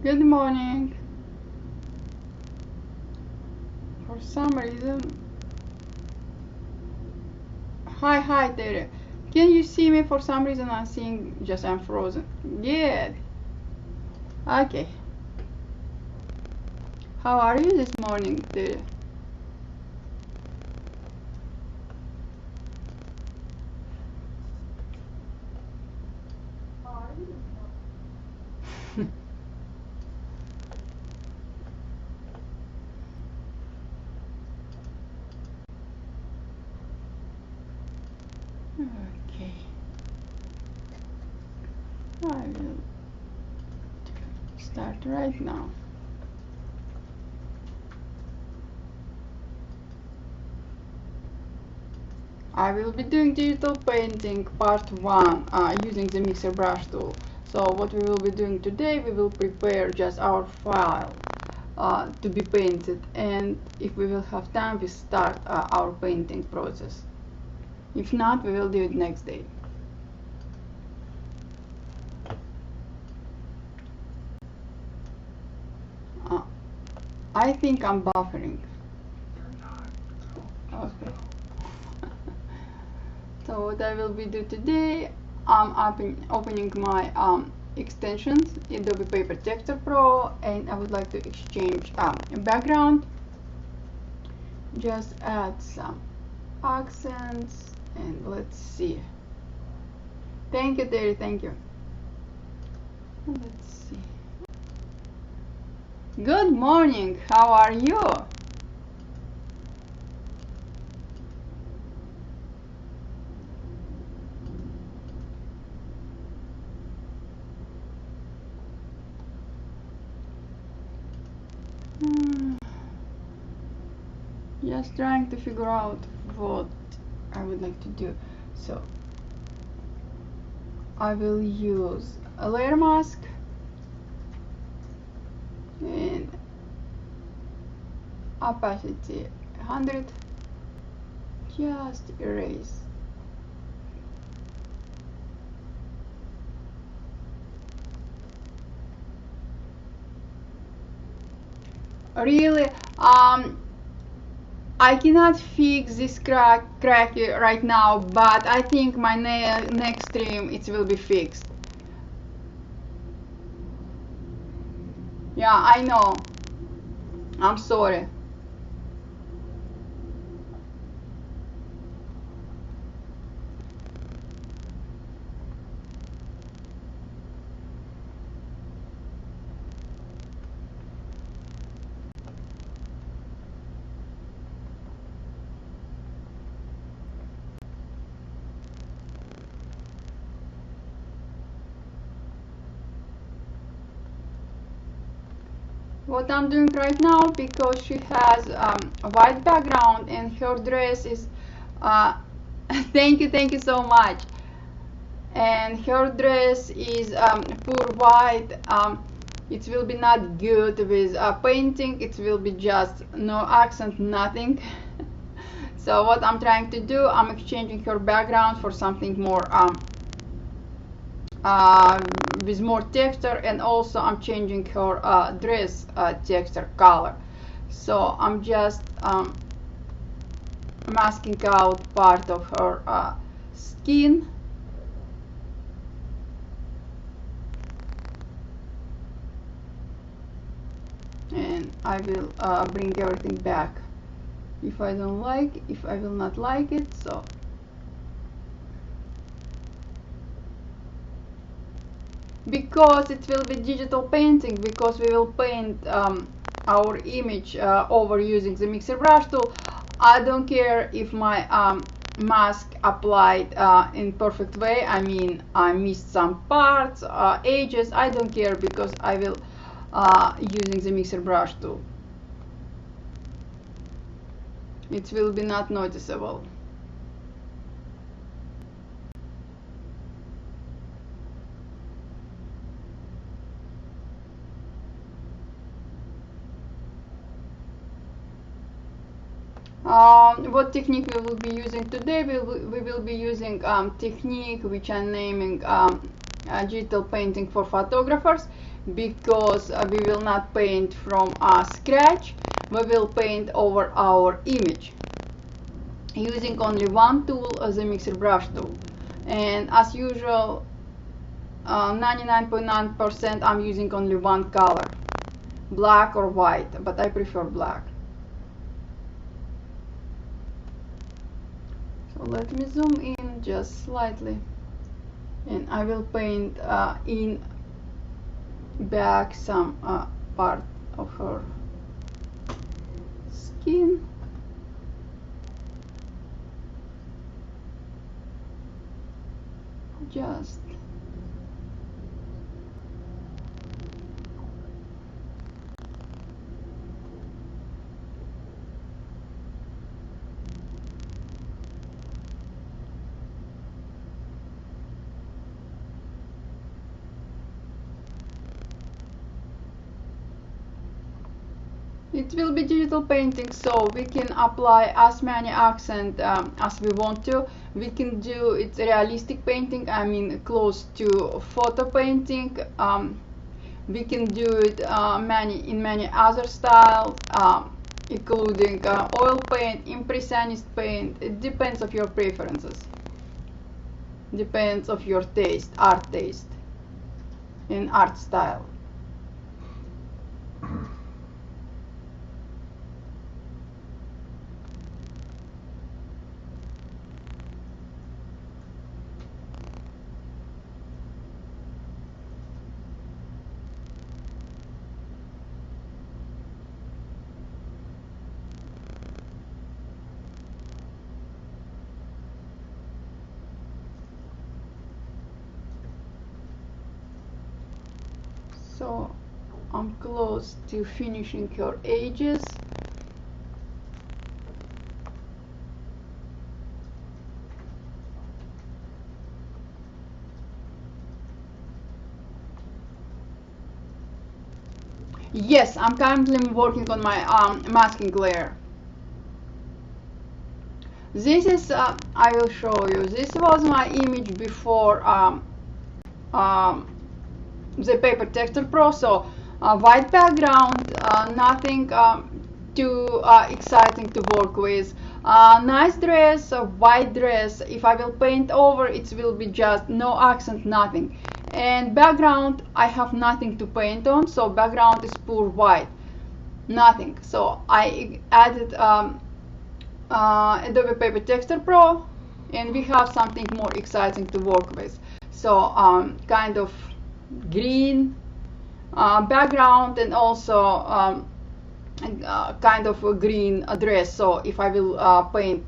Good morning. For some reason, hi Tere. Can you see me? For some reason I'm seeing just I'm frozen. Good. Okay. How are you this morning, Tere? Okay. I will start right now. I will be doing digital painting part 1 using the mixer brush tool. So what we will be doing today, we will prepare just our file to be painted, and if we will have time we start our painting process. If not, we will do it next day. I think I'm buffering. Okay. So what I will be do today, I'm opening my extensions, Adobe Paper Texture Pro, and I would like to exchange a background. Just add some accents, and let's see. Thank you, Terry, thank you. Let's see. Good morning, how are you? Just trying to figure out what I would like to do. So I will use a layer mask and opacity 100. Just erase. Really, I cannot fix this crack right now, but I think my next stream it will be fixed. Yeah, I know. I'm sorry. What I'm doing right now, because she has a white background and her dress is thank you so much, and her dress is pure white. It will be not good with painting. It will be just no accent, nothing. So what I'm trying to do, I'm exchanging her background for something more with more texture, and also I'm changing her dress texture color. So I'm just masking out part of her skin, and I will bring everything back if I don't like, if I will not like it. So because it will be digital painting, because we will paint our image over using the mixer brush tool, I don't care if my mask applied in perfect way. I mean, I missed some parts, edges. I don't care, because I will using the mixer brush tool. It will be not noticeable. What technique we will be using today? We will be using technique which I'm naming digital painting for photographers, because we will not paint from scratch. We will paint over our image using only one tool, the mixer brush tool. And as usual, 99.9% I'm using only one color, black or white, but I prefer black. So let me zoom in just slightly, and I will paint in back some part of her skin. Just it will be digital painting, so we can apply as many accents as we want to. We can do it realistic painting, I mean close to photo painting. We can do it in many other styles, including oil paint, impressionist paint. It depends of your preferences, depends of your taste, art taste, and art style. So I'm close to finishing her edges. Yes, I'm currently working on my masking layer. This is, I will show you, this was my image before the Paper Texture Pro. So white background, nothing too exciting to work with. Nice dress, white dress. If I will paint over, it will be just no accent, nothing. And background, I have nothing to paint on, so background is pure white, nothing. So I added Adobe Paper Texture Pro, and we have something more exciting to work with. So kind of green background, and also kind of a green dress. So if I will paint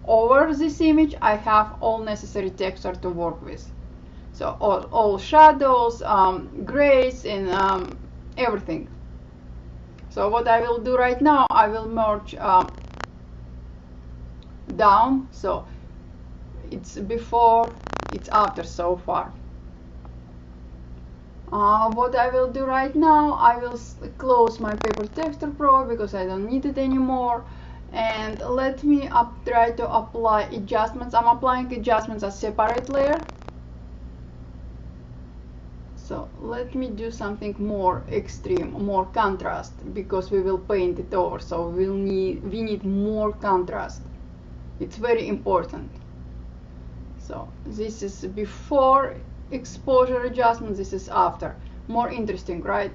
over this image, I have all necessary texture to work with. So all shadows, grays, and everything. So what I will do right now, I will merge down. So it's before, it's after so far. What I will do right now, I will close my Paper Texture Pro because I don't need it anymore. And let me try to apply adjustments. I'm applying adjustments as separate layer. So let me do something more extreme, more contrast, because we will paint it over. So we need more contrast. It's very important. So this is before exposure adjustment, this is after. More interesting, right?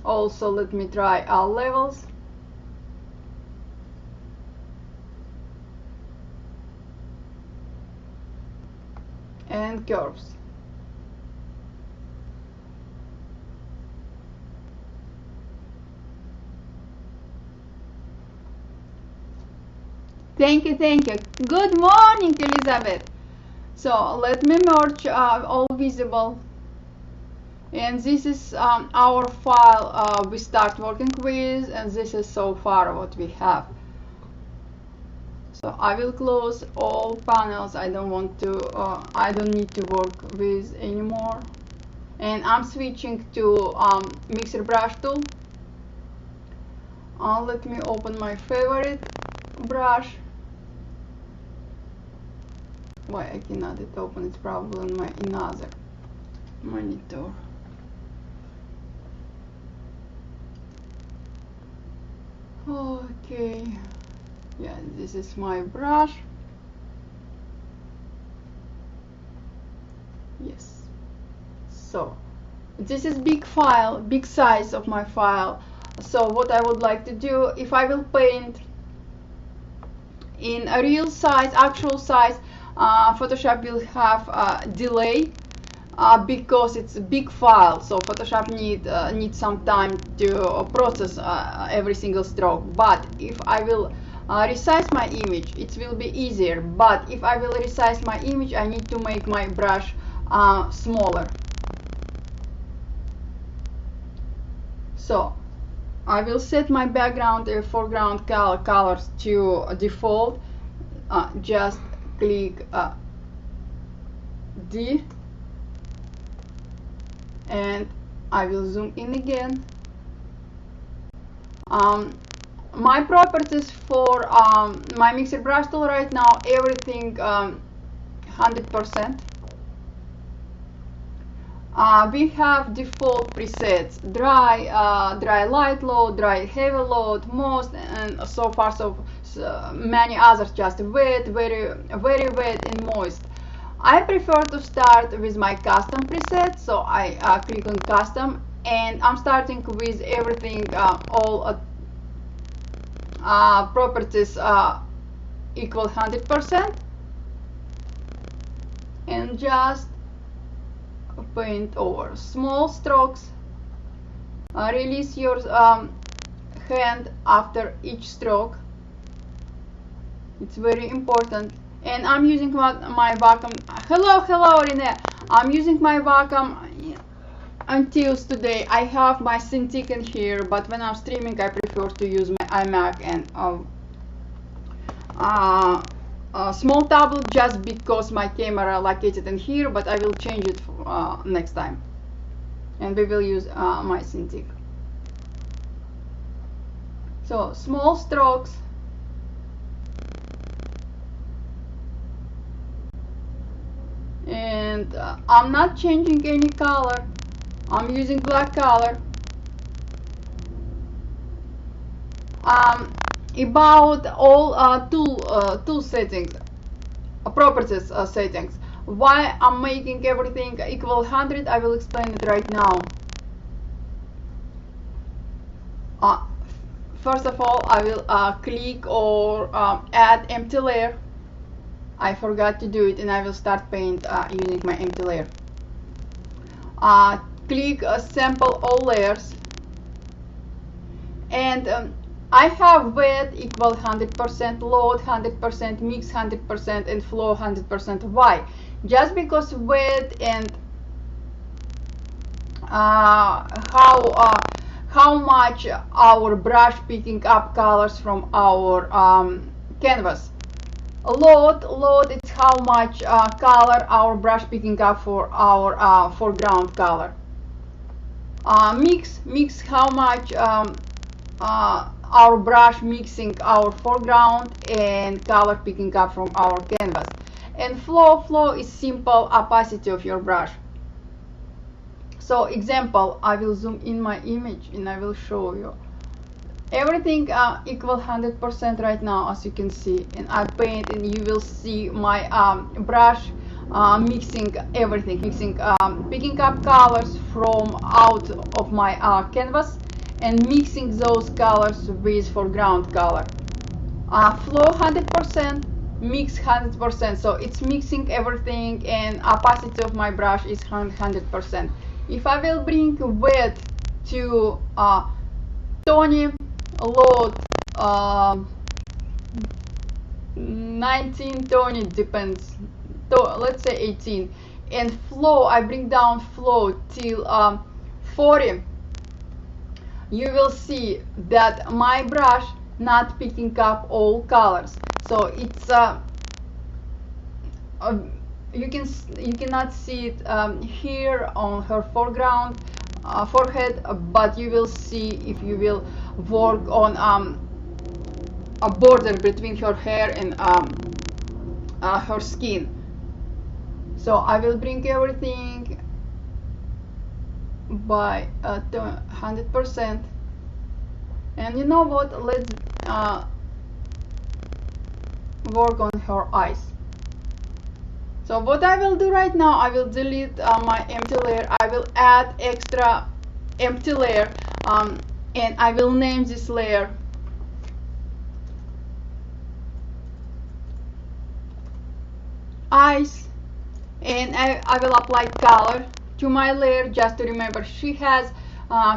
Also, let me try our levels. And curves. Thank you, thank you. Good morning, Elizabeth. So let me merge all visible. And this is our file we start working with, and this is so far what we have. So I will close all panels. I don't want to, I don't need to work with anymore. And I'm switching to mixer brush tool. Let me open my favorite. brush. Why I cannot it open? It's probably on my another monitor. Okay, yeah, this is my brush. Yes, so this is big file, big size of my file. So what I would like to do, if I will paint in a real size, actual size, Photoshop will have a delay because it's a big file, so Photoshop needs some time to process every single stroke. But if I will resize my image, it will be easier. But if I will resize my image, I need to make my brush smaller. So I will set my background foreground colors to default. Just click D, and I will zoom in again. My properties for my mixer brush tool right now, everything 100%. We have default presets: dry, dry light load, dry heavy load, most, and so far so many others, just wet, very wet, and moist. I prefer to start with my custom preset, so I click on custom, and I'm starting with everything, all properties equal 100%, and just paint over small strokes. Release your hand after each stroke. It's very important. And I'm using my Wacom. Hello Rene. I'm using my Wacom until today. I have my Cintiq in here, but when I'm streaming I prefer to use my iMac and small tablet, just because my camera located in here, but I will change it next time, and we will use my Cintiq. So small strokes, and I'm not changing any color. I'm using black color. About all tool settings, properties settings, why I'm making everything equal 100, I will explain it right now. First of all, I will click or add empty layer. I forgot to do it, and I will start paint using my empty layer. Click sample all layers, and I have wet equal 100%, load 100%, mix 100%, and flow 100%. Why? Just because wet and how much our brush picking up colors from our canvas. Load is how much color our brush picking up for our foreground color. Mix how much our brush mixing our foreground and color picking up from our canvas. And flow is simple opacity of your brush. So example, I will zoom in my image and I will show you everything equal 100% right now, as you can see, and I paint, and you will see my brush mixing everything, picking up colors from out of my canvas and mixing those colors with foreground color. Flow 100%, mix 100%, so it's mixing everything, and opacity of my brush is 100%. If I will bring wet to Tony, load 19, Tony, depends, let's say 18, and flow, I bring down flow till 40, you will see that my brush not picking up all colors. So it's you cannot see it here on her foreground forehead, but you will see if you will work on a border between her hair and her skin. So I will bring everything by 100%. And you know what, let's work on her eyes. So what I will do right now, I will delete my empty layer. I will add extra empty layer, and I will name this layer eyes, and I will apply color to my layer. Just to remember, she has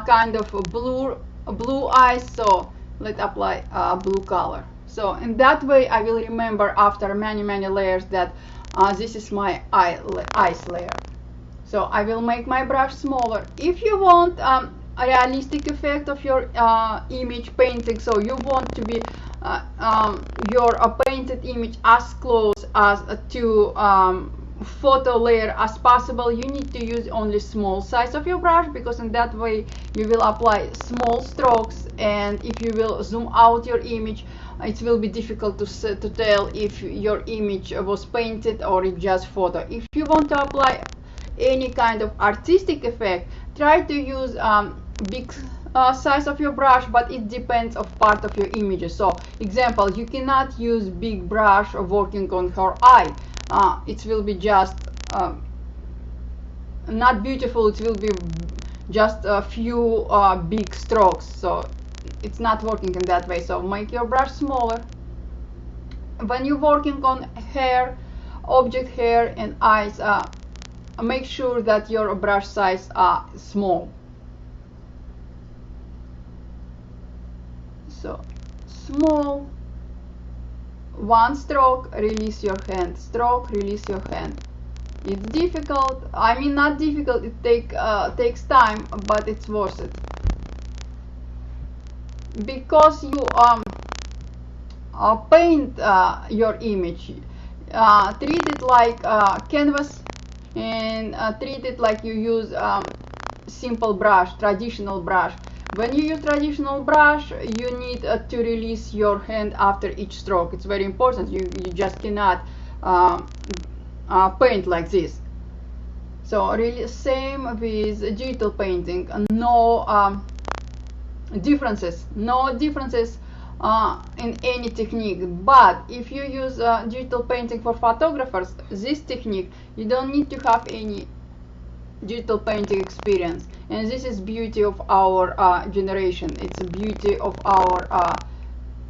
kind of a blue eyes, so let's apply blue color. So in that way I will remember after many layers that this is my eyes layer. So I will make my brush smaller. If you want a realistic effect of your image painting, so you want to be your painted image as close as to photo layer as possible, you need to use only small size of your brush, because in that way you will apply small strokes, and if you will zoom out your image, it will be difficult to tell if your image was painted or it's just photo. If you want to apply any kind of artistic effect, try to use big size of your brush, but it depends of part of your images. So example, you cannot use big brush working on her eye. It will be just not beautiful. It will be just a few big strokes, so it's not working in that way. So make your brush smaller. When you're working on hair, object hair and eyes, make sure that your brush size are small. So small, one stroke, release your hand, stroke, release your hand. It's difficult, I mean not difficult, it takes time, but it's worth it, because you paint your image, treat it like canvas, and treat it like you use simple brush, traditional brush. When you use traditional brush, you need to release your hand after each stroke. It's very important. You just cannot paint like this. So really same with digital painting. No differences in any technique. But if you use digital painting for photographers, this technique, you don't need to have any digital painting experience, and this is beauty of our generation. It's a beauty of our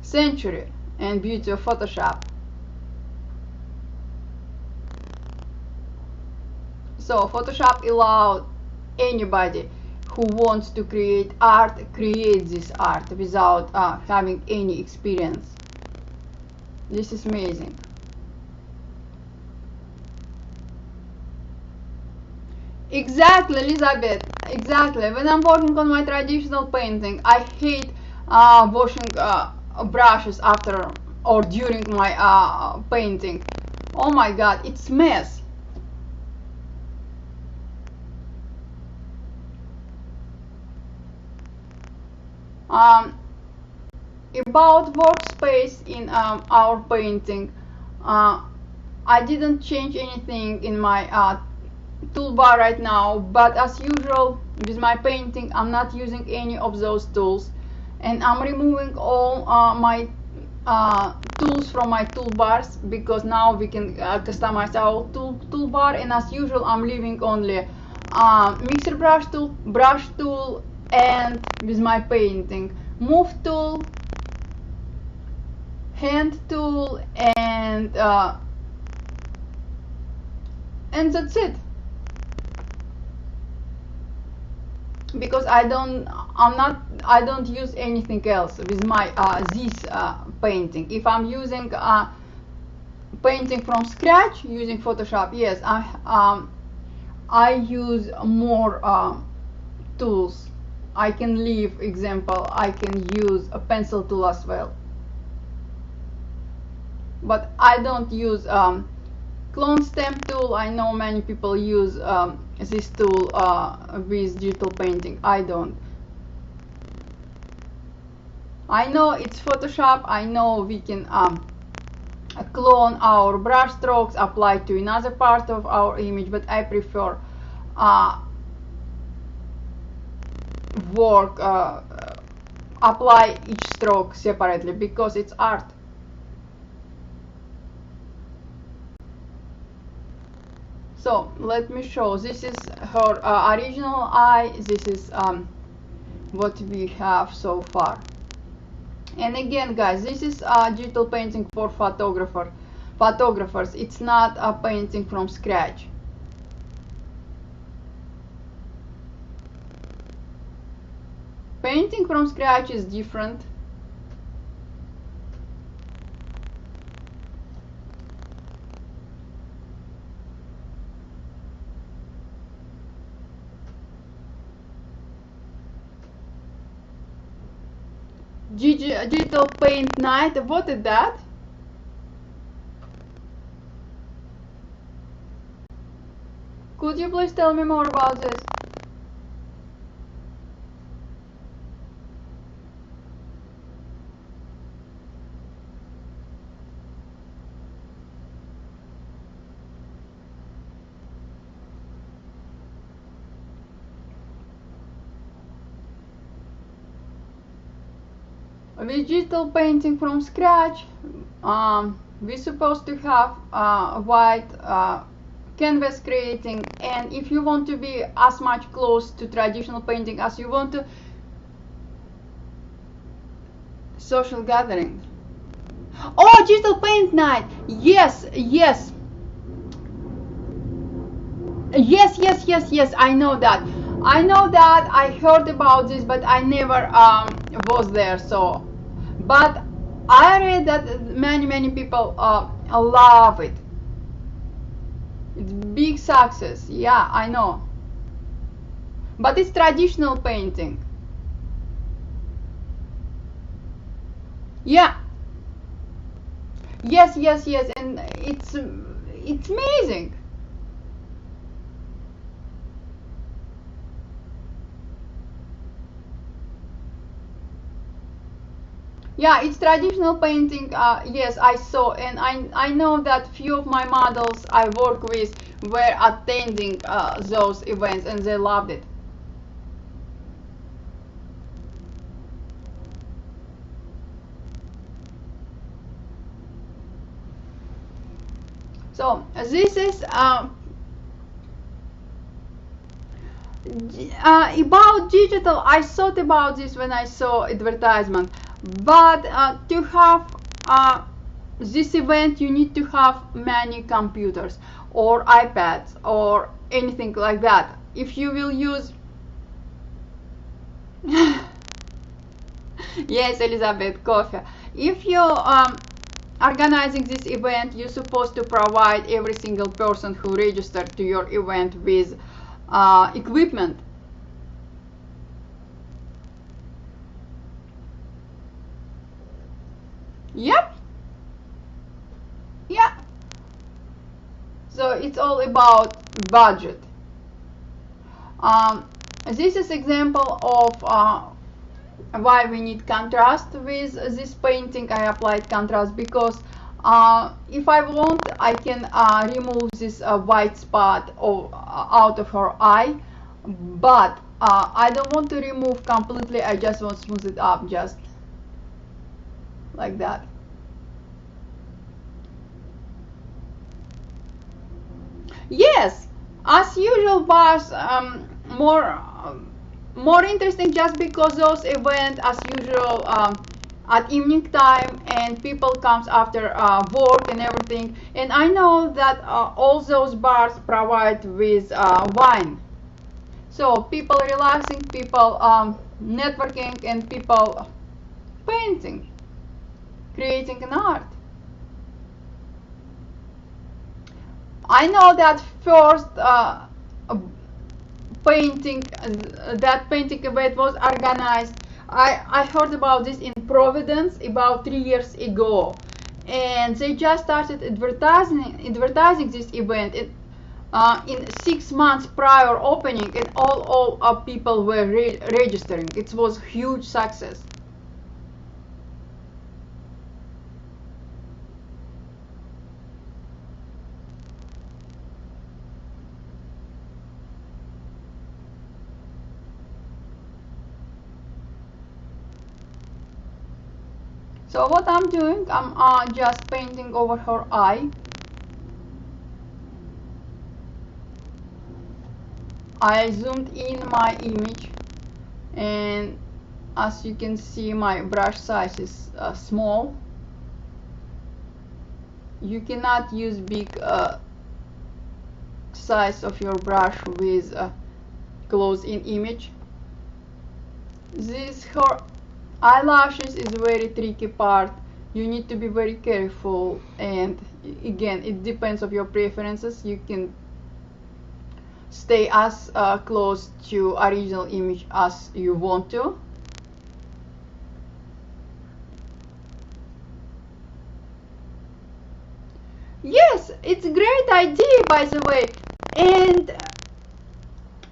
century and beauty of Photoshop. So Photoshop allowed anybody who wants to create art create this art without having any experience. This is amazing. Exactly, Elizabeth, exactly. When I'm working on my traditional painting, I hate washing brushes after or during my painting. Oh my god, it's mess. About workspace in our painting, I didn't change anything in my toolbar right now, but as usual with my painting, I'm not using any of those tools, and I'm removing all my tools from my toolbars, because now we can customize our toolbar, and as usual I'm leaving only mixer brush tool, and with my painting move tool, hand tool, and that's it, because I don't use anything else with my this painting. If I'm using painting from scratch using Photoshop, yes, I use more tools. I can leave example, I can use a pencil tool as well, but I don't use clone stamp tool. I know many people use this tool with digital painting. I don't. I know it's Photoshop. I know we can clone our brush strokes, apply to another part of our image, but I prefer apply each stroke separately because it's art. So let me show. This is her original eye. This is what we have so far. And again, guys, this is digital painting for photographers. It's not a painting from scratch. Painting from scratch is different. Digital paint night. What is that? Could you please tell me more about this? With digital painting from scratch, we're supposed to have white canvas creating, and if you want to be as much close to traditional painting as you want to, social gathering. Oh, digital paint night. Yes. I know that. I heard about this, but I never was there. So, but I read that many people love it. It's big success. Yeah, I know. But it's traditional painting. Yeah. Yes, and it's amazing. Yeah, it's traditional painting. Yes, I saw, and I know that few of my models I work with were attending those events, and they loved it. So this is about digital. I thought about this when I saw advertisement, but to have this event you need to have many computers or iPads or anything like that. If you will use yes, Elizabeth, coffee. If you organizing this event, you're supposed to provide every single person who registered to your event with equipment. Yep. Yeah. So it's all about budget. This is example of why we need contrast with this painting. I applied contrast because if I want, I can remove this white spot out of her eye, but I don't want to remove completely. I just want to smooth it up, just like that. Yes, as usual, bars more interesting just because those events as usual at evening time and people comes after work and everything, and I know that all those bars provide with wine, so people relaxing, people networking, and people painting, creating an art. I know that first that painting event was organized. I heard about this in Providence about 3 years ago, and they just started advertising this event in 6 months prior opening, and all people were registering. It was huge success. So what I'm doing, I'm just painting over her eye. I zoomed in my image, and as you can see, my brush size is small. You cannot use big size of your brush with close-in image. This her eyelashes is very tricky part. You need to be very careful, and again, it depends on your preferences. You can stay as close to original image as you want to. Yes, it's a great idea, by the way. And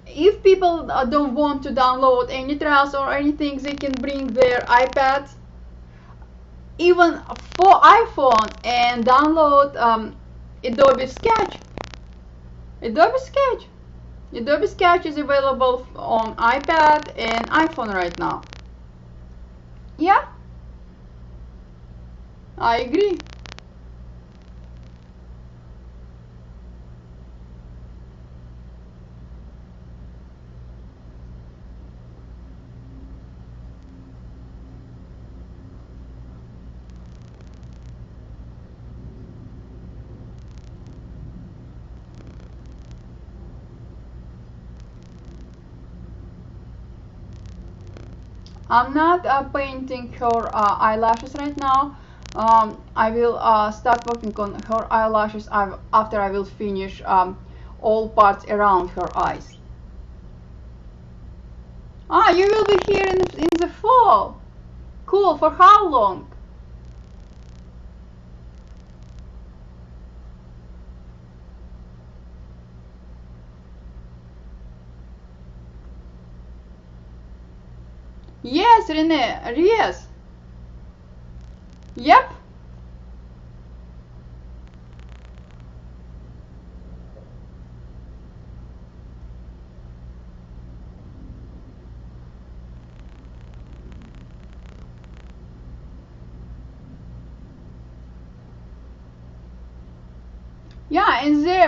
if people don't want to download any trials or anything, they can bring their iPads, even for iPhone, and download Adobe Sketch. Adobe Sketch. Adobe Sketch is available on iPad and iPhone right now. Yeah, I agree. I'm not painting her eyelashes right now. I will start working on her eyelashes after I will finish all parts around her eyes. Ah, you will be here in the fall. Cool. For how long? Yes, Renee. Yes. Yep. Yeah, and there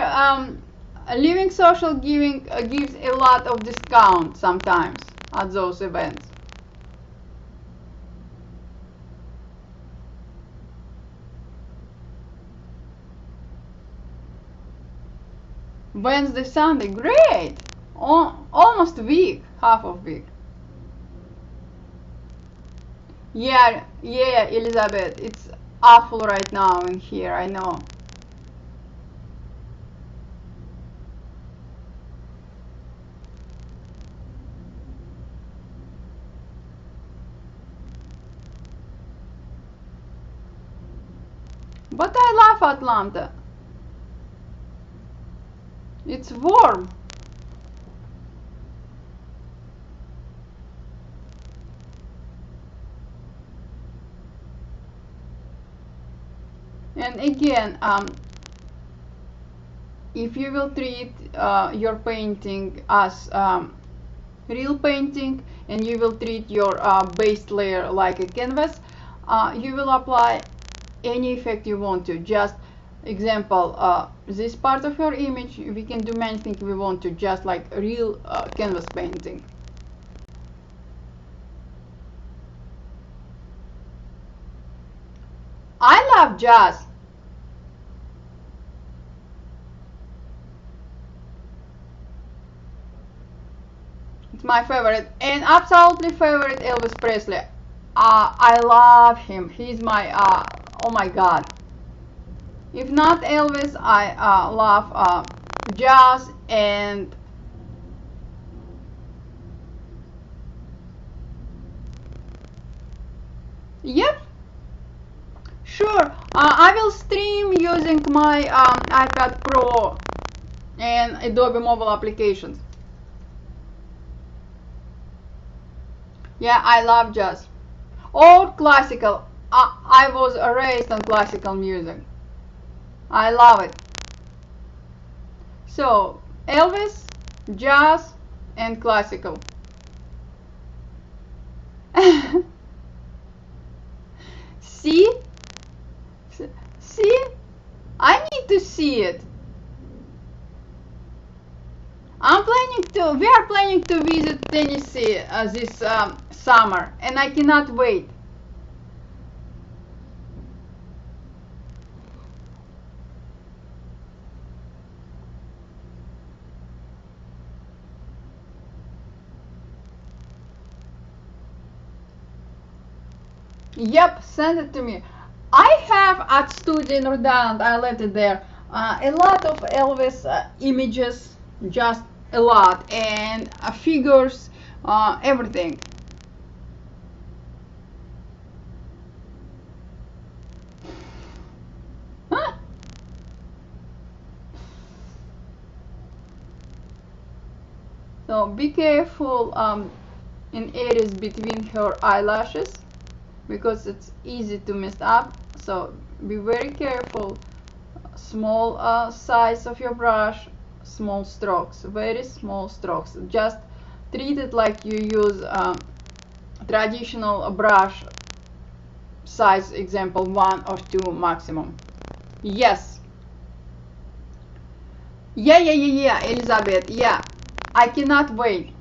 Living Social Giving gives a lot of discount sometimes at those events. Wednesday, Sunday, great! Almost a week, half of week. Yeah, yeah, Elizabeth, it's awful right now in here, I know. But I love Atlanta. It's warm. And again, if you will treat your painting as real painting, and you will treat your base layer like a canvas, you will apply any effect you want to. Just example, this part of your image, we can do many things we want to, just like real canvas painting. I love jazz. It's my favorite, and absolutely favorite Elvis Presley. I love him. He's my oh my god. If not Elvis, I love jazz and yep, sure. I will stream using my iPad Pro and Adobe mobile applications. Yeah, I love jazz or classical. I was raised on classical music. I love it. So Elvis, jazz, and classical. See? See? I need to see it. We are planning to visit Tennessee this summer, and I cannot wait. Yep, send it to me. I have at studio in Rhode Island, I left it there, a lot of Elvis images, just a lot, and figures, everything. So be careful in areas between her eyelashes, because it's easy to mess up. So be very careful. Small size of your brush, small strokes, very small strokes. Just treat it like you use traditional brush size, example 1 or 2 maximum. Yes. Yeah, Elizabeth. Yeah, I cannot wait.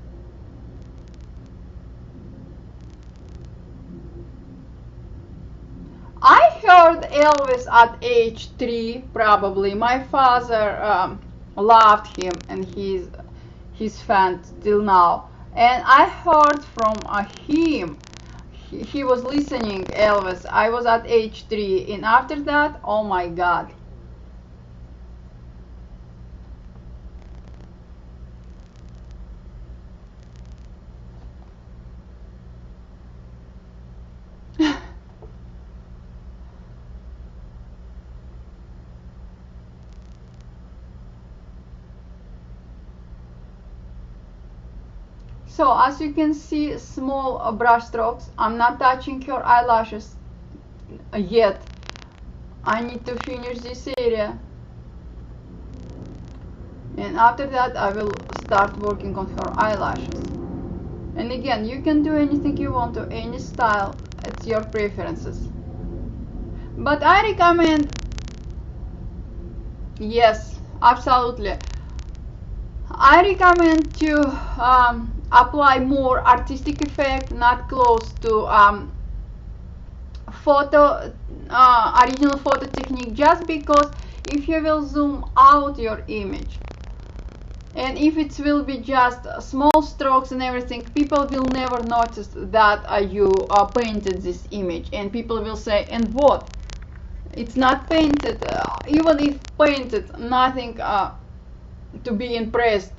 I heard Elvis at age 3, probably. My father loved him, and he's his fan till now. And I heard from him. He was listening Elvis. I was at age 3, and after that, oh my God. So as you can see, small brush strokes. I'm not touching her eyelashes yet. I need to finish this area, and after that I will start working on her eyelashes. And again, you can do anything you want to, any style, it's your preferences. But I recommend, yes, absolutely, I recommend to apply more artistic effect, not close to photo original photo technique, just because if you will zoom out your image, and if it will be just small strokes and everything, people will never notice that you painted this image, and people will say, and what, it's not painted. Even if painted, nothing to be impressed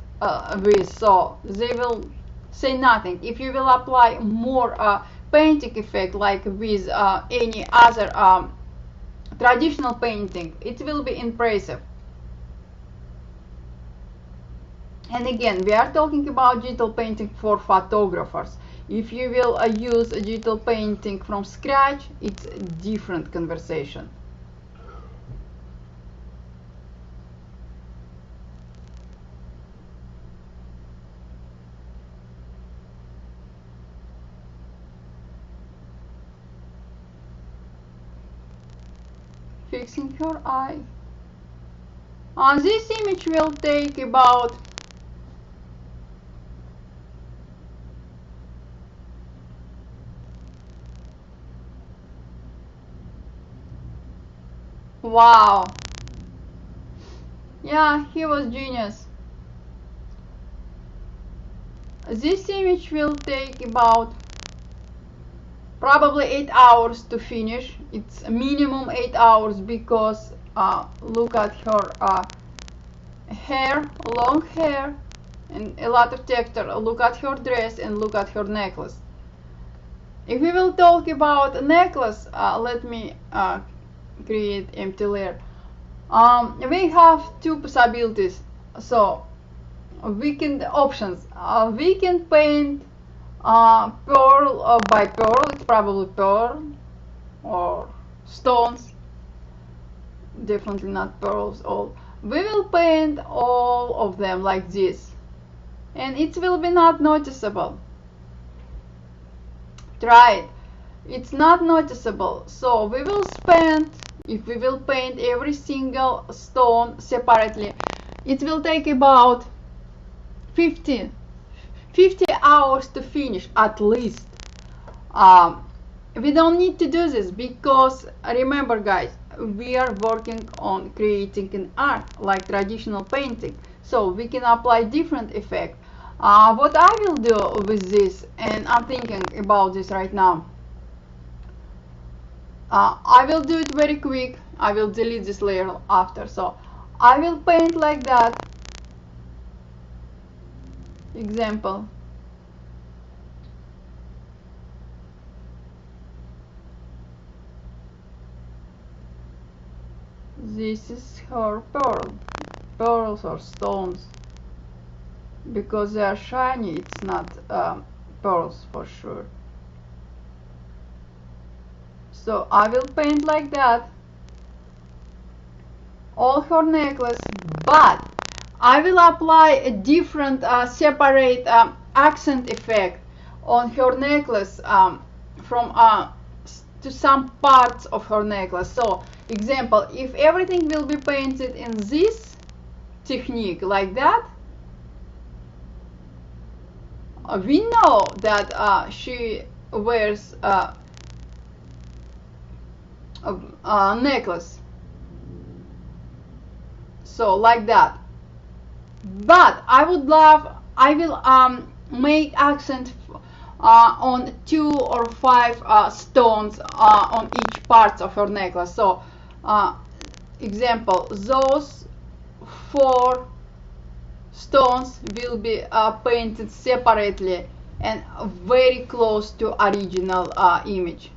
with, so they will say nothing. If you will apply more painting effect like with any other traditional painting, it will be impressive. And again, we are talking about digital painting for photographers. If you will use a digital painting from scratch, it's a different conversation. Fixing her eye. This image will take about wow. Yeah, he was genius. This image will take about probably 8 hours to finish. It's a minimum 8 hours because look at her hair, long hair, and a lot of texture. Look at her dress and look at her necklace. If we will talk about a necklace, let me create empty layer. We have two possibilities. So we can options. We can paint pearl by pearl. It's probably pearl or stones. Definitely not pearls. All we will paint all of them like this, and it will be not noticeable. Try it. it's not noticeable. So we will spend, if we will paint every single stone separately, it will take about 50 hours to finish at least. We don't need to do this because remember guys, we are working on creating an art like traditional painting, so we can apply different effect. What I will do with this, and I'm thinking about this right now, I will do it very quick. I will delete this layer after. So I will paint like that. Example. This is her pearls or stones. Because they are shiny, it's not pearls for sure. So I will paint like that all her necklace, but I will apply a different separate accent effect on her necklace from to some parts of her necklace. So example, if everything will be painted in this technique like that, we know that she wears a necklace, so like that. But I will make accent on 2 or 5 stones on each part of her necklace. So example, those 4 stones will be painted separately and very close to original image.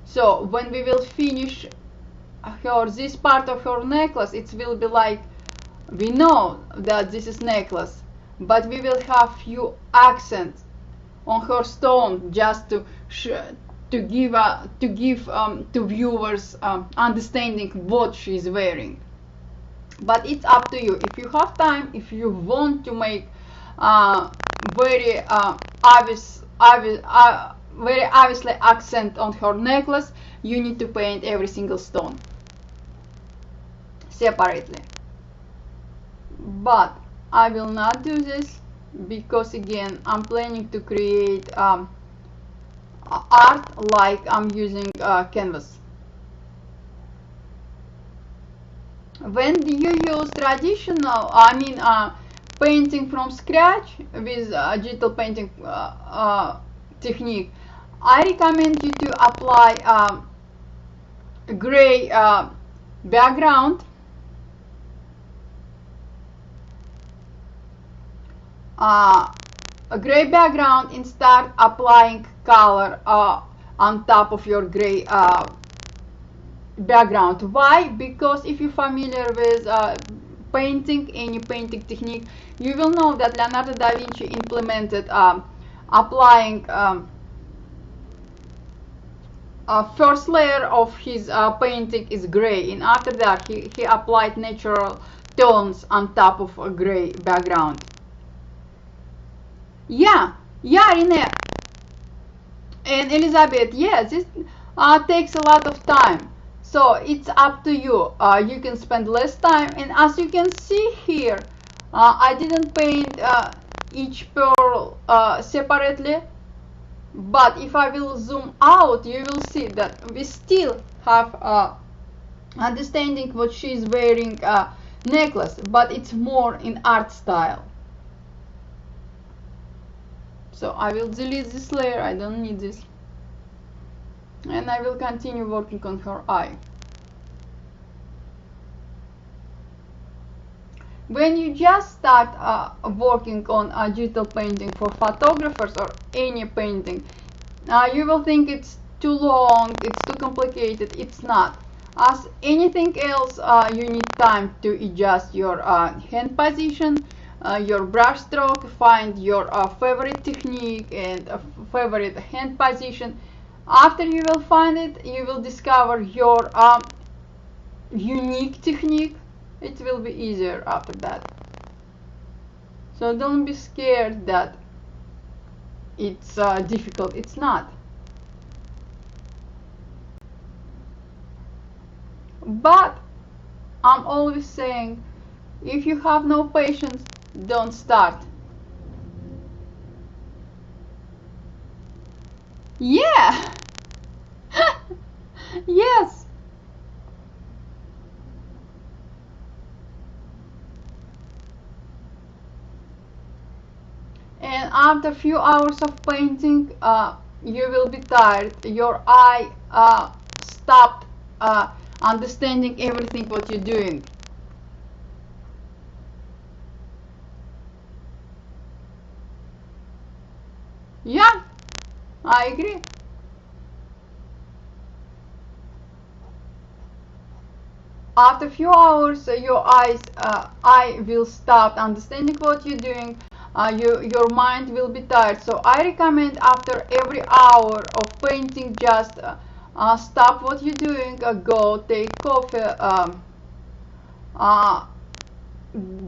So when we will finish this part of her necklace, it will be like, we know that this is necklace, but we will have few accents on her stone just to give to viewers understanding what she is wearing. But it's up to you. If you have time, if you want to make very obviously accent on her necklace, you need to paint every single stone separately. But I will not do this because again, I'm planning to create art like I'm using canvas. When you use traditional, painting from scratch with digital painting technique, I recommend you to apply a gray background, and start applying color on top of your gray background. Why? Because if you're familiar with painting, any painting technique, you will know that Leonardo da Vinci implemented applying first layer of his painting is gray, and after that he applied natural tones on top of a gray background. Yeah, Rene and Elizabeth, yes, this takes a lot of time. So it's up to you. You can spend less time, and as you can see here, I didn't paint each pearl separately, but if I will zoom out, you will see that we still have understanding what she's wearing necklace, but it's more in art style. So I will delete this layer, I don't need this, and I will continue working on her eye. When you just start working on digital painting for photographers or any painting, you will think it's too long, it's too complicated. It's not. As anything else, you need time to adjust your hand position, your brush stroke, find your favorite technique and favorite hand position. After you will find it, you will discover your unique technique. It will be easier after that. So don't be scared that it's difficult. It's not. But I'm always saying, if you have no patience, don't start. Yeah. Yes. And after a few hours of painting, you will be tired. Your eye stopped understanding everything what you're doing. Yeah, I agree. After a few hours, your eye will stop understanding what you're doing. Your mind will be tired. So I recommend after every hour of painting, just stop what you're doing, go take coffee, uh,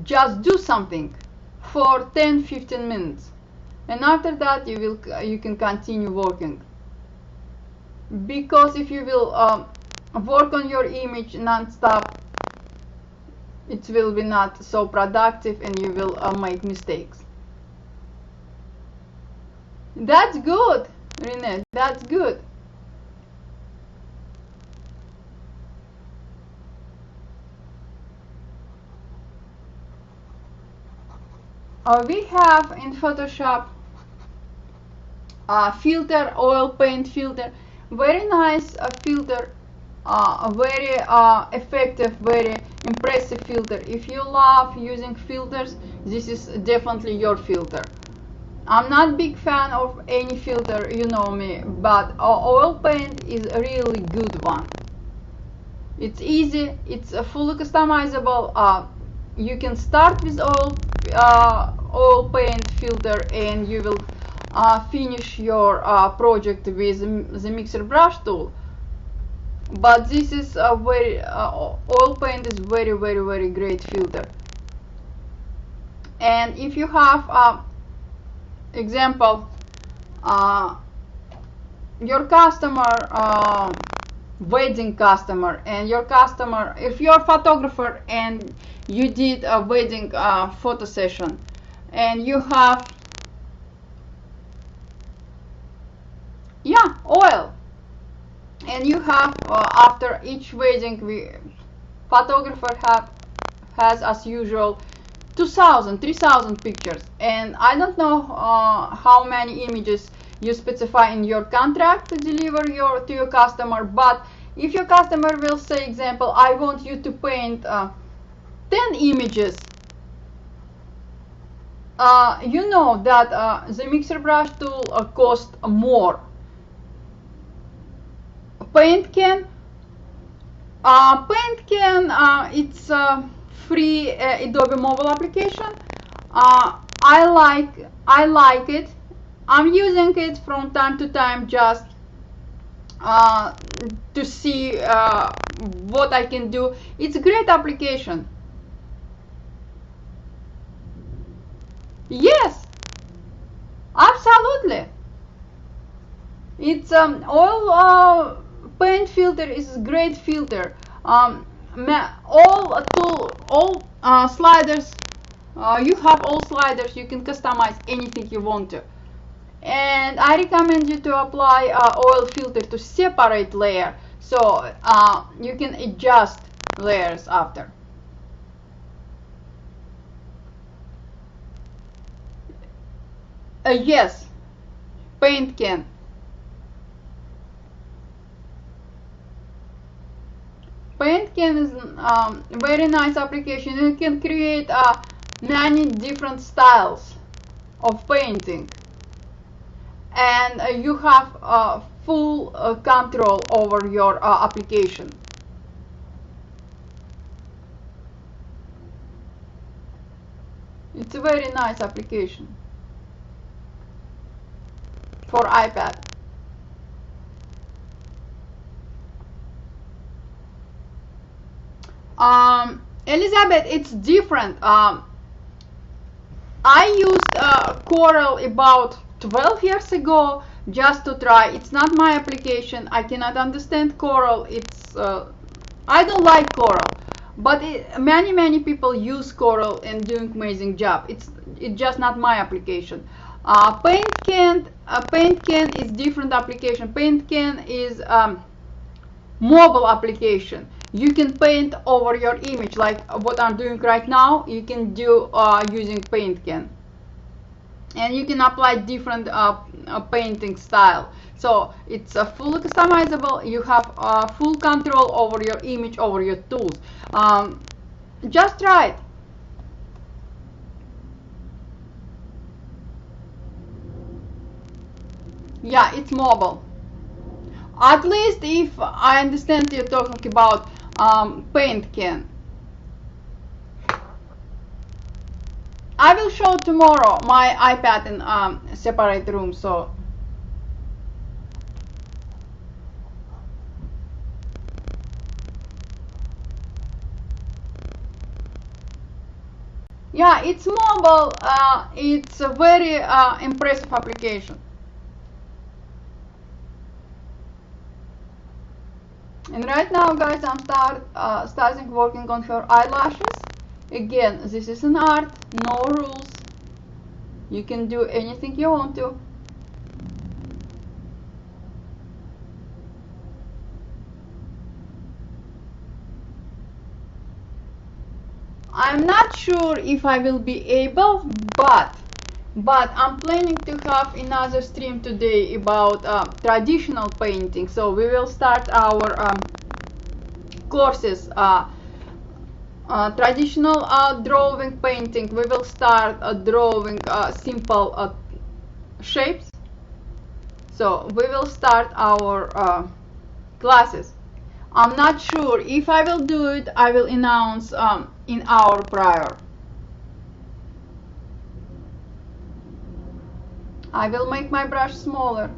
just do something for 10-15 minutes, and after that you can continue working. Because if you will work on your image non-stop, it will be not so productive and you will make mistakes. That's good, Renee, that's good. We have in Photoshop filter, oil paint filter, very nice filter, very effective, very impressive filter. If you love using filters, this is definitely your filter. I'm not big fan of any filter, you know me, but oil paint is a really good one. It's easy, it's fully customizable. You can start with oil paint filter and you will finish your project with the mixer brush tool. But this is a very oil paint is very great filter. And if you have example, your customer, wedding customer, and your customer, if you're a photographer and you did a wedding photo session and you have, yeah, oil, and you have after each wedding, photographer has as usual 2,000-3,000 pictures, and I don't know how many images you specify in your contract to deliver to your customer. But if your customer will say, example, I want you to paint 10 images, you know that the mixer brush tool costs more. Paint can it's a free Adobe mobile application. I like it. I'm using it from time to time just to see what I can do. It's a great application. Yes, absolutely. It's oil paint filter is a great filter. All sliders. You have all sliders. You can customize anything you want to. And I recommend you to apply oil filter to separate layer, so you can adjust layers after. Yes, paint can. Paint can is very nice application. You can create many different styles of painting, and you have full control over your application. It's a very nice application for iPad. Elizabeth, it's different. I used Corel about 12 years ago just to try. It's not my application. I cannot understand Corel. I don't like Coral, but many people use Coral and doing amazing job. It's just not my application. Paint can is different application. Paint can is mobile application. You can paint over your image like what I'm doing right now. You can do using Paint can, and you can apply different painting style. So it's fully customizable. You have full control over your image, over your tools. Just try it. Yeah, it's mobile. At least if I understand you're talking about Paint can. I will show tomorrow my iPad in separate room. So yeah, it's mobile. It's a very impressive application. And right now, guys, I'm starting working on her eyelashes. Again, this is an art, no rules. You can do anything you want to. I'm not sure if I will be able, but I'm planning to have another stream today about traditional painting. So we will start our courses. Traditional drawing, painting. We will start drawing simple shapes. So we will start our classes. I'm not sure if I will do it. I will announce in hour prior. I will make my brush smaller,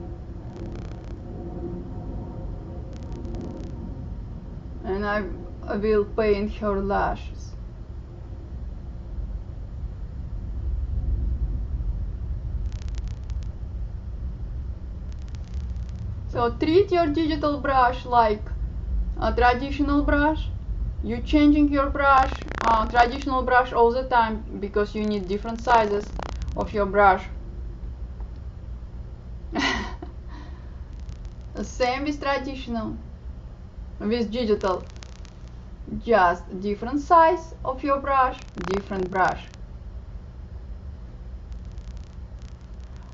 and I will paint her lashes. So treat your digital brush like a traditional brush. You're changing your brush, traditional brush all the time, because you need different sizes of your brush. Same with traditional, with digital. Just different size of your brush, different brush.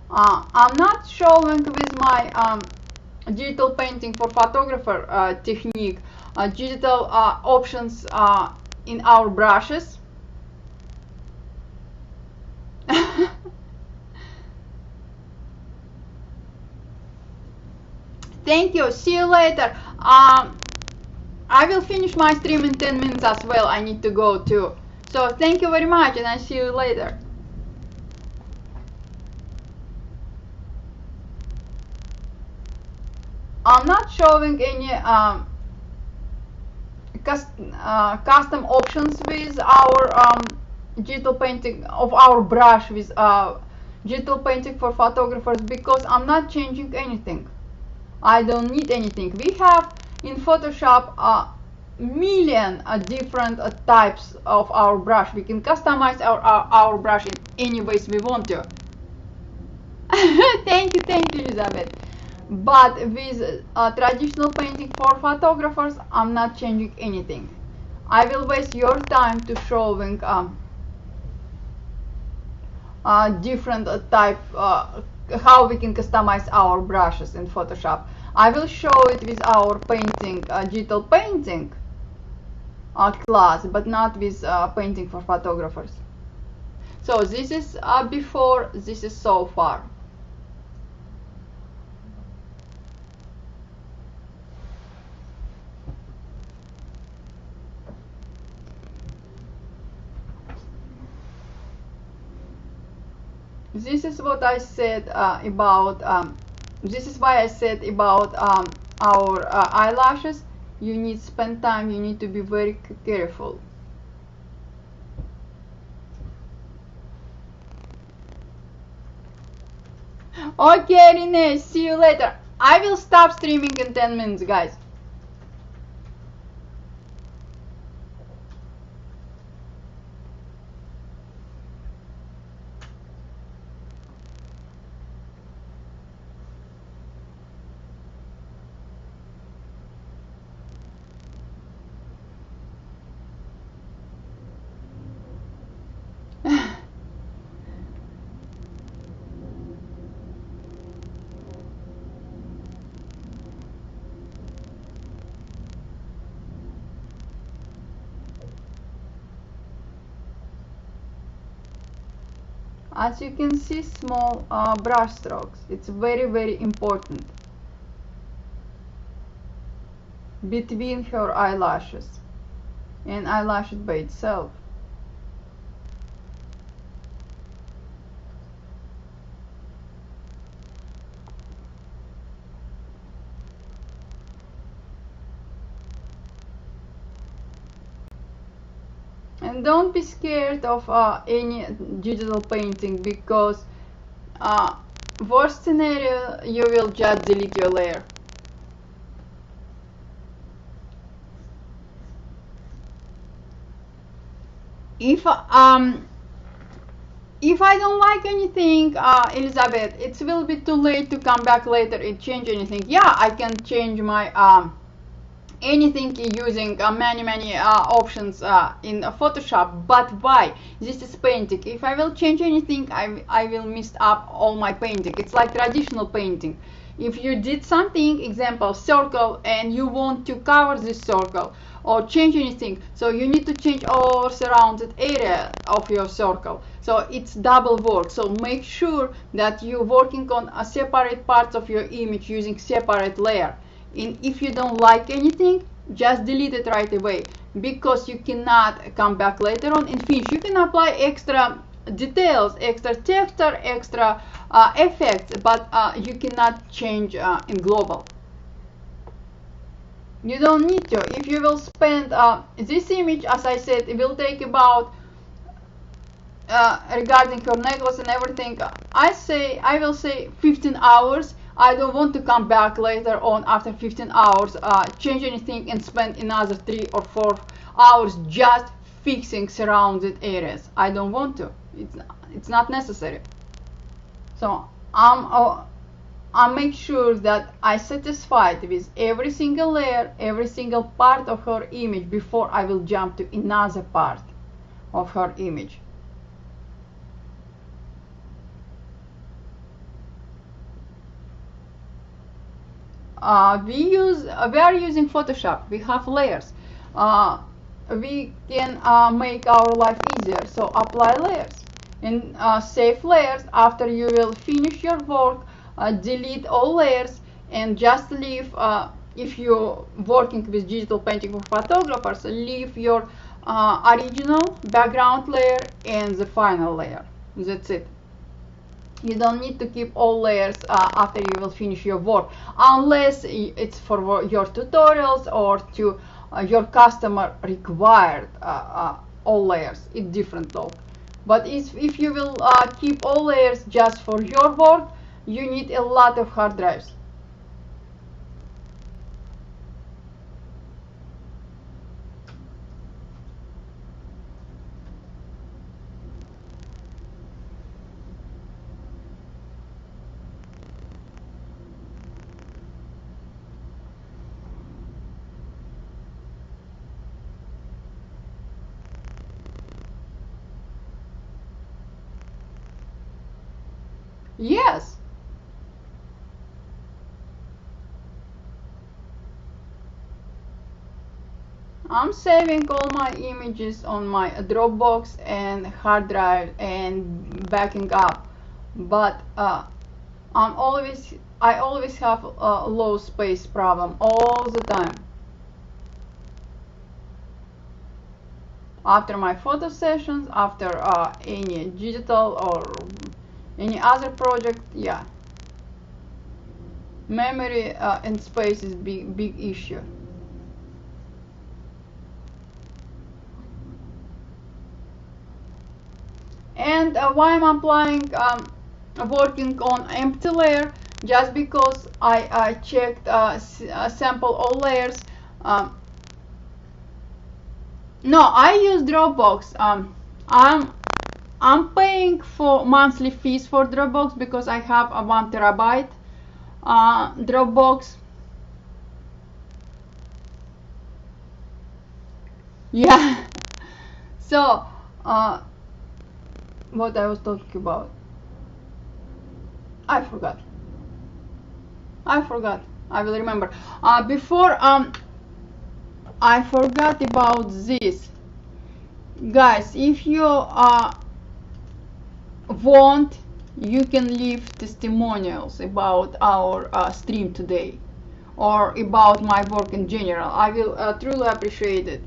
I'm not showing with my digital painting for photographer technique digital options in our brushes. Thank you. See you later. I will finish my stream in 10 minutes as well. I need to go too. So thank you very much, and I see you later. I'm not showing any custom options with our digital painting of our brush with digital painting for photographers, because I'm not changing anything. I don't need anything. We have in Photoshop a million different types of our brush. We can customize our brush in any ways we want to. Thank you, Elizabeth. But with traditional painting for photographers, I'm not changing anything. I will waste your time to showing different type how we can customize our brushes in Photoshop. I will show it with our painting, digital painting class, but not with painting for photographers. So this is before, this is so far. This is what I said about this is why I said about our eyelashes. You need to spend time, you need to be very careful. Okay, Renee, see you later. I will stop streaming in 10 minutes, guys. As you can see, small brush strokes. It's very important between her eyelashes and eyelashes by itself. And don't be scared of any digital painting, because worst scenario, you will just delete your layer. If I don't like anything, Elizabeth, it will be too late to come back later and change anything. Yeah, I can change my anything using many options in Photoshop, but why? This is painting. If I will change anything, I will mess up all my painting. It's like traditional painting. If you did something, example circle, and you want to cover this circle or change anything, so you need to change all surrounded area of your circle. So it's double work. So make sure that you're working on a separate parts of your image using separate layer. And if you don't like anything, just delete it right away, because you cannot come back later on and finish. You can apply extra details, extra texture, extra effects, but you cannot change in global. You don't need to. If you will spend this image, as I said, it will take about regarding her necklace and everything, I will say 15 hours. I don't want to come back later on after 15 hours, change anything and spend another 3 or 4 hours just fixing surrounded areas. I don't want to. It's not necessary. So I make sure that I satisfied with every single layer, every single part of her image before I will jump to another part of her image. We are using Photoshop. We have layers. We can make our life easier. So apply layers and save layers. After you will finish your work, delete all layers and just leave. If you're working with digital painting for photographers, leave your original background layer and the final layer. That's it. You don't need to keep all layers after you will finish your work, unless it's for your tutorials or to your customer required all layers. It's different though. But if you will keep all layers just for your work, you need a lot of hard drives. Yes. I'm saving all my images on my Dropbox and hard drive and backing up, but I always have a low space problem all the time. After my photo sessions, after any digital or any other project, yeah, memory and space is big issue. And why I'm applying working on empty layer, just because I checked sample all layers. No, I use Dropbox. I'm paying for monthly fees for Dropbox because I have a 1 terabyte Dropbox. Yeah. So what I was talking about, I forgot. I will remember. Before I forgot about this, guys. If you want, you can leave testimonials about our stream today, or about my work in general. I will truly appreciate it.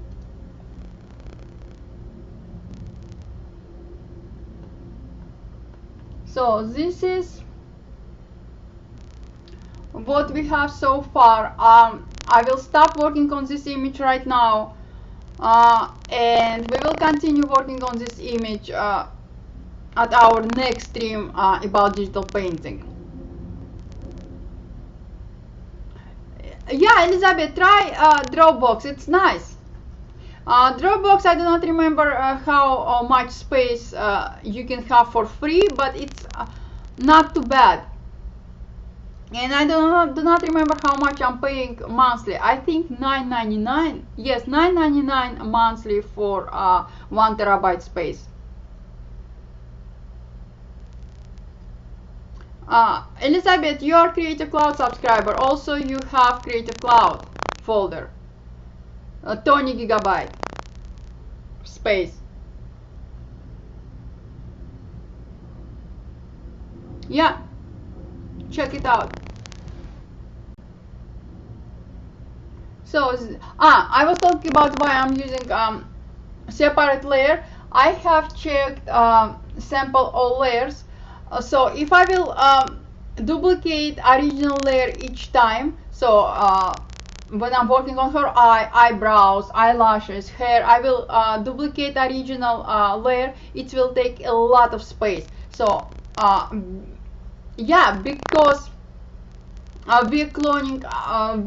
So this is what we have so far. I will stop working on this image right now, and we will continue working on this image at our next stream about digital painting. Yeah, Elizabeth, try Dropbox. It's nice. Dropbox, I do not remember how much space you can have for free, but it's not too bad. And I do not remember how much I'm paying monthly. I think $9.99. Yes, $9.99 monthly for 1 terabyte space. Elizabeth, you are Creative Cloud subscriber. Also, you have Creative Cloud folder. 20 gigabyte space. Yeah, check it out. So I was talking about why I'm using separate layer. I have checked sample all layers. So if I will duplicate original layer each time, so when I'm working on her eyebrows, eyelashes, hair, I will duplicate original layer. It will take a lot of space. So yeah, because we are cloning,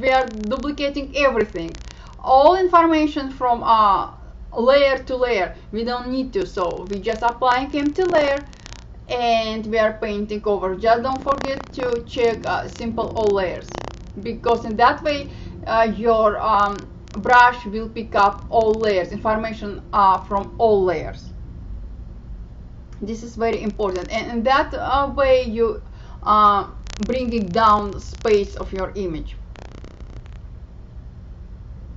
we are duplicating everything, all information from layer to layer. We don't need to, so we just applying empty layer and we are painting over. Just don't forget to check simple all layers, because in that way your brush will pick up all layers, information from all layers. This is very important, and in that way you bringing down the space of your image.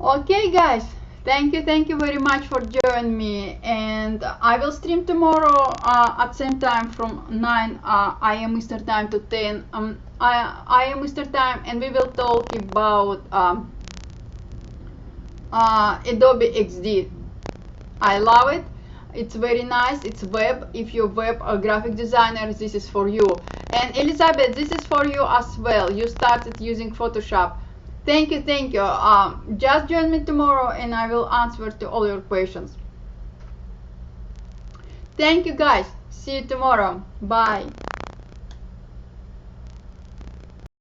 Okay guys, thank you very much for joining me, and I will stream tomorrow at same time from 9 a.m. Eastern time to 10 a.m. Eastern time, and we will talk about Adobe XD. I love it. It's very nice. It's web. If you're web or graphic designer, this is for you. And Elizabeth, this is for you as well. You started using Photoshop. Thank you. Just join me tomorrow and I will answer to all your questions. Thank you guys. See you tomorrow. Bye.